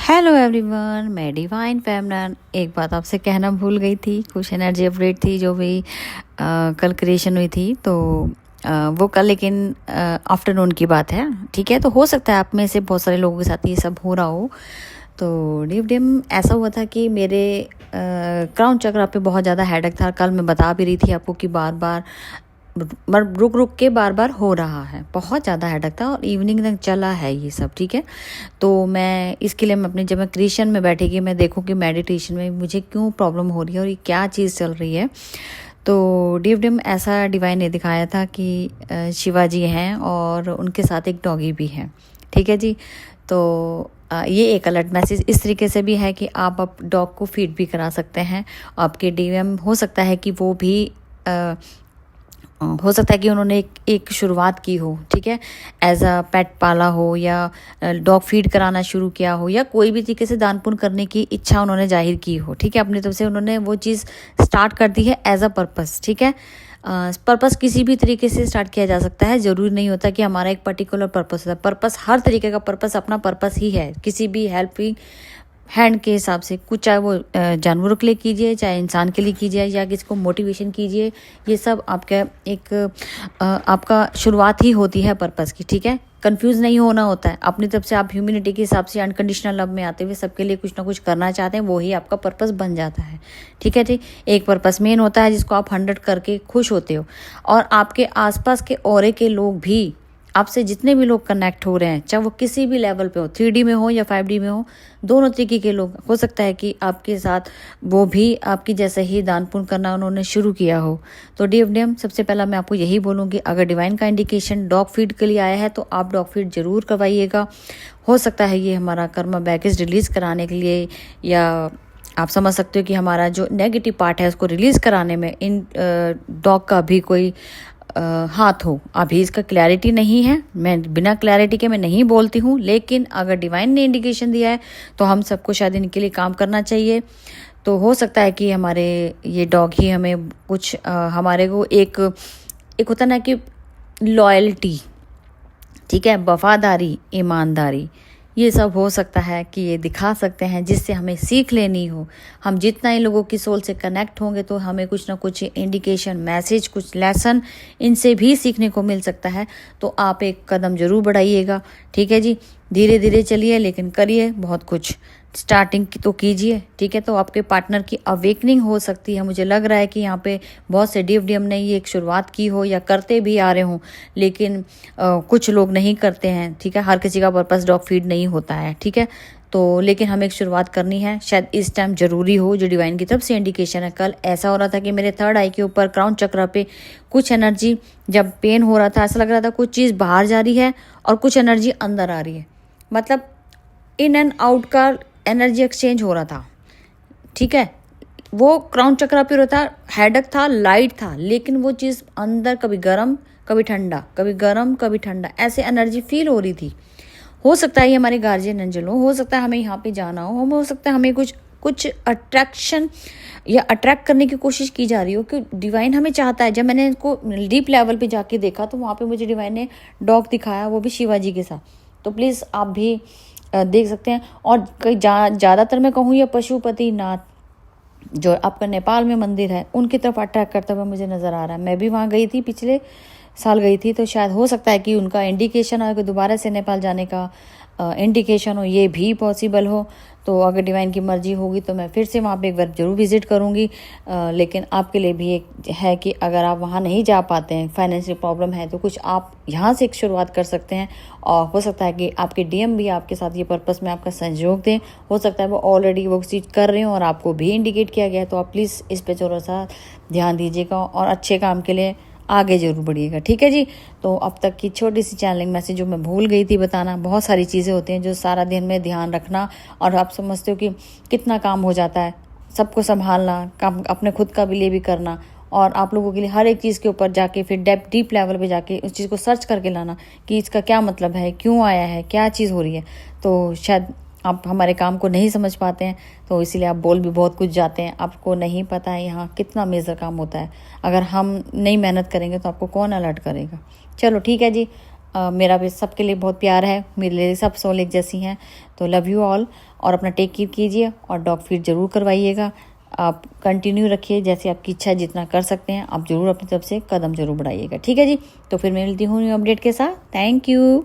Hello everyone, मैं divine फेमनन। एक बात आपसे कहना भूल गई थी, कुछ एनर्जी अपडेट थी जो भी कल क्रिएशन हुई थी। तो वो कल लेकिन आफ्टरनून की बात है, ठीक है। तो हो सकता है आप में से बहुत सारे लोगों के साथ ये सब हो रहा हो। तो डीप डिम ऐसा हुआ था कि मेरे क्राउन चक्रा पे बहुत ज़्यादा हेडेक था। कल मैं बता भी रही थी आपको कि बार बार रुक रुक के बार बार हो रहा है, बहुत ज़्यादा हेडेक था और इवनिंग तक चला है ये सब, ठीक है। तो मैं इसके लिए मैं अपने जब मैं क्रिएशन में बैठेगी मैं देखूँ कि मेडिटेशन में मुझे क्यों प्रॉब्लम हो रही है और ये क्या चीज़ चल रही है। तो डीप डिम ऐसा डिवाइन ने दिखाया था कि शिवाजी हैं और उनके साथ एक डॉगी भी है, ठीक है जी। तो ये एक अलर्ट मैसेज इस तरीके से भी है कि आप डॉग को फीड भी करा सकते हैं। आपके डीएम हो सकता है कि वो भी हो सकता है कि उन्होंने एक शुरुआत की हो, ठीक है, एज अ पेट पाला हो या डॉग फीड कराना शुरू किया हो या कोई भी तरीके से दान पुण्य करने की इच्छा उन्होंने जाहिर की हो, ठीक है। अपनी तरफ से उन्होंने वो चीज़ स्टार्ट कर दी है एज अ पर्पस, ठीक है। पर्पस किसी भी तरीके से स्टार्ट किया जा सकता है, ज़रूरी नहीं होता कि हमारा एक पर्टिकुलर पर्पस होता है। पर्पस हर तरीके का पर्पस अपना पर्पस ही है, किसी भी हेल्पिंग हैंड के हिसाब से, कुछ चाहे वो जानवरों के लिए कीजिए, चाहे इंसान के लिए कीजिए या किसी को मोटिवेशन कीजिए, ये सब आपका एक आपका शुरुआत ही होती है पर्पस की, ठीक है। कंफ्यूज नहीं होना होता है, अपनी तरफ से आप ह्यूमैनिटी के हिसाब से अनकंडीशनल लव में आते हुए सबके लिए कुछ ना कुछ करना चाहते हैं, वो ही आपका पर्पस बन जाता है, ठीक है जी। एक पर्पस मेन होता है जिसको आप 100 करके खुश होते हो और आपके आसपास के औरे के लोग भी आपसे जितने भी लोग कनेक्ट हो रहे हैं, चाहे वो किसी भी लेवल पे हो, 3D में हो या 5D में हो, दोनों तरीके के लोग हो सकता है कि आपके साथ वो भी आपकी जैसे ही दान पुण्य करना उन्होंने शुरू किया हो। तो डीएफडीएम सबसे पहला मैं आपको यही बोलूँगी, अगर डिवाइन का इंडिकेशन डॉग फीड के लिए आया है तो आप डॉग फीड जरूर करवाइएगा। हो सकता है ये हमारा कर्मा बैगेज रिलीज कराने के लिए, या आप समझ सकते हो कि हमारा जो नेगेटिव पार्ट है उसको रिलीज कराने में इन डॉग का भी कोई हाथ हो। अभी इसका क्लैरिटी नहीं है, मैं बिना क्लैरिटी के मैं नहीं बोलती हूँ, लेकिन अगर डिवाइन ने इंडिकेशन दिया है तो हम सबको शायद इनके लिए काम करना चाहिए। तो हो सकता है कि हमारे ये डॉग ही हमें कुछ हमारे को एक होता ना कि लॉयल्टी, ठीक है, वफादारी, ईमानदारी, ये सब हो सकता है कि ये दिखा सकते हैं जिससे हमें सीख लेनी हो। हम जितना इन लोगों की सोल से कनेक्ट होंगे तो हमें कुछ ना कुछ इंडिकेशन, मैसेज, कुछ लेसन इनसे भी सीखने को मिल सकता है। तो आप एक कदम जरूर बढ़ाइएगा, ठीक है जी। धीरे धीरे चलिए लेकिन करिए बहुत कुछ, स्टार्टिंग की तो कीजिए, ठीक है। तो आपके पार्टनर की अवेकनिंग हो सकती है। मुझे लग रहा है कि यहाँ पे बहुत से डीएफडीएम ने ये एक शुरुआत की हो या करते भी आ रहे हों, लेकिन कुछ लोग नहीं करते हैं, ठीक है। हर किसी का पर्पस डॉग फीड नहीं होता है, ठीक है। तो लेकिन हमें एक शुरुआत करनी है, शायद इस टाइम जरूरी हो, जो डिवाइन की तरफ से इंडिकेशन है। कल ऐसा हो रहा था कि मेरे थर्ड आई के ऊपर क्राउन चक्र पे कुछ एनर्जी, जब पेन हो रहा था ऐसा लग रहा था कुछ चीज़ बाहर जा रही है और कुछ एनर्जी अंदर आ रही है, मतलब इन एंड आउट का एनर्जी एक्सचेंज हो रहा था, ठीक है। वो क्राउन चक्रा पे रहता, हेडक था, लाइट था, लेकिन वो चीज़ अंदर कभी गर्म कभी ठंडा, कभी गर्म कभी ठंडा, ऐसे एनर्जी फील हो रही थी। हो सकता है ये हमारे गार्जियन एंजल हो सकता है हमें यहाँ पे जाना हो सकता है हमें कुछ अट्रैक्शन या अट्रैक्ट करने की कोशिश की जा रही हो कि डिवाइन हमें चाहता है। जब मैंने इसको डीप लेवल पे जाके देखा तो वहाँ पे मुझे डिवाइन ने डॉग दिखाया, वो भी शिवाजी के साथ। तो प्लीज़ आप भी देख सकते हैं। और कई ज़्यादातर मैं कहूँ या पशुपति नाथ जो आपका नेपाल में मंदिर है उनकी तरफ अट्रैक्ट करता हुआ मुझे नज़र आ रहा है। मैं भी वहाँ गई थी, पिछले साल गई थी, तो शायद हो सकता है कि उनका इंडिकेशन हो कि दोबारा से नेपाल जाने का इंडिकेशन हो, ये भी पॉसिबल हो। तो अगर डिवाइन की मर्जी होगी तो मैं फिर से वहाँ पे एक बार जरूर विजिट करूँगी। लेकिन आपके लिए भी एक है कि अगर आप वहाँ नहीं जा पाते हैं, फाइनेंशियल प्रॉब्लम है, तो कुछ आप यहाँ से एक शुरुआत कर सकते हैं। और हो सकता है कि आपके डीएम भी आपके साथ ये पर्पस में आपका सहयोग दें। हो सकता है वो ऑलरेडी वो चीज़ कर रहे हो और आपको भी इंडिकेट किया गया है। तो आप प्लीज़ इस पर थोड़ा सा ध्यान दीजिएगा और अच्छे काम के लिए आगे जरूर बढ़िएगा, ठीक है जी। तो अब तक की छोटी सी चैनलिंग मैसेज जो मैं भूल गई थी बताना, बहुत सारी चीज़ें होती हैं जो सारा दिन में ध्यान रखना, और आप समझते हो कि कितना काम हो जाता है, सबको संभालना, काम अपने खुद का भी लिए भी करना, और आप लोगों के लिए हर एक चीज़ के ऊपर जाके फिर डीप लेवल पे जाके उस चीज़ को सर्च करके लाना कि इसका क्या मतलब है, क्यों आया है, क्या चीज़ हो रही है। तो शायद आप हमारे काम को नहीं समझ पाते हैं, तो इसीलिए आप बोल भी बहुत कुछ जाते हैं। आपको नहीं पता है यहाँ कितना मेजर काम होता है। अगर हम नहीं मेहनत करेंगे तो आपको कौन अलर्ट करेगा। चलो ठीक है जी, मेरा भी सबके लिए बहुत प्यार है, मेरे लिए सब सोल एक जैसी हैं। तो लव यू ऑल, और अपना टेक केयर कीजिए और डॉग फीड ज़रूर करवाइएगा। आप कंटिन्यू रखिए, जैसे आपकी इच्छा है जितना कर सकते हैं आप ज़रूर अपनी तरफ से कदम ज़रूर बढ़ाइएगा। ठीक है जी, तो फिर मैं मिलती हूँ न्यू अपडेट के साथ। Thank you.